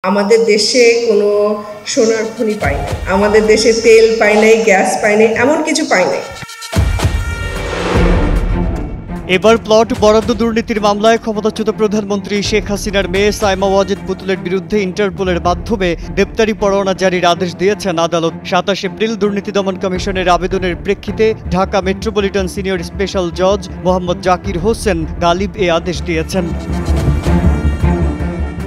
আমাদের দেশে কোনো সোনার খনি পাই নাই, আমাদের দেশে তেল পাই নাই, গ্যাস পাই নাই, এমন কিছু পাই নাই। এবার প্লট বরাদ্দ দুর্নীতির মামলায় ক্ষমতাচ্যুত প্রধানমন্ত্রী শেখ হাসিনার মেয়ে সাইমা ওয়াজেদ পুতুলের বিরুদ্ধে ইন্টারপোলের মাধ্যমে গ্রেপ্তারি পরোয়ানা জারির আদেশ দিয়েছেন আদালত। ২৭ এপ্রিল দুর্নীতি দমন কমিশনের আবেদনের প্রেক্ষিতে ঢাকা মেট্রোপলিটন সিনিয়র স্পেশাল জজ মোহাম্মদ জাকির হোসেন গালিব এ আদেশ দিয়েছেন।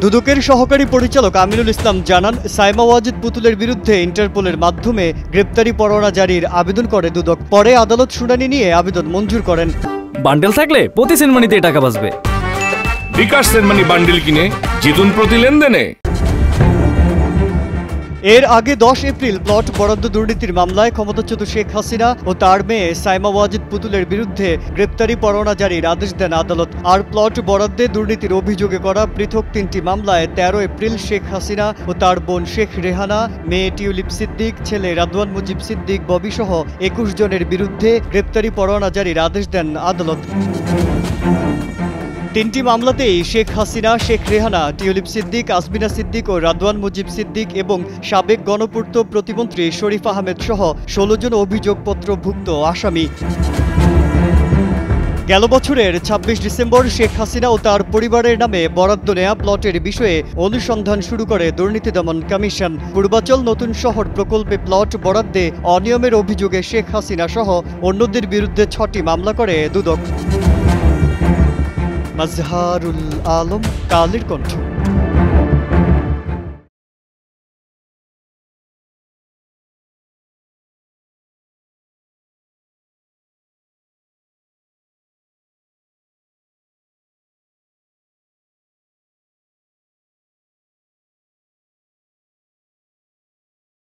দুদকের সহকারী পরিচালক আমিনুল ইসলাম জানান, সাইমা ওয়াজেদ পুতুলের বিরুদ্ধে ইন্টারপোলের মাধ্যমে গ্রেপ্তারি পরোয়ানা জারির আবেদন করে দুদক। পরে আদালত শুনানি নিয়ে আবেদন মঞ্জুর করেন। বান্ডেল থাকলে প্রতি সেনমানিতে টাকা বাঁচবে। বিকাশ সেনমানি বান্ডেল কিনে জিতুন প্রতি লেনদেনে। এর আগে ১০ এপ্রিল প্লট বরাদ্দ দুর্নীতির মামলায় ক্ষমতাচ্যুত শেখ হাসিনা ও তার মেয়ে সাইমা ওয়াজেদ পুতুলের বিরুদ্ধে গ্রেপ্তারি পরোয়ানা জারির আদেশ দেন আদালত। আর প্লট বরাদ্দে দুর্নীতির অভিযোগে করা পৃথক ৩টি মামলায় ১৩ এপ্রিল শেখ হাসিনা ও তার বোন শেখ রেহানা, মেয়ে টিউলিপ সিদ্দিক, ছেলে রাদওয়ান মুজিব সিদ্দিক ববি সহ ২১ জনের বিরুদ্ধে গ্রেপ্তারি পরোয়ানা জারির আদেশ দেন আদালত। ৩টি মামলাতেই শেখ হাসিনা, শেখ রেহানা, টিউলিপ সিদ্দিক, আসমিনা সিদ্দিক ও রাদওয়ান মুজিব সিদ্দিক এবং সাবেক গণপূর্ত প্রতিমন্ত্রী শরীফ আহমেদ সহ ১৬ জন অভিযোগপত্রভুক্ত আসামি। গেল বছরের ২৬ ডিসেম্বর শেখ হাসিনা ও তার পরিবারের নামে বরাদ্দ নেয়া প্লটের বিষয়ে অনুসন্ধান শুরু করে দুর্নীতি দমন কমিশন। পূর্বাচল নতুন শহর প্রকল্পে প্লট বরাদ্দে অনিয়মের অভিযোগে শেখ হাসিনা সহ অন্যদের বিরুদ্ধে ৬টি মামলা করে দুদক। মাজহারুল আলম, কালের কণ্ঠ।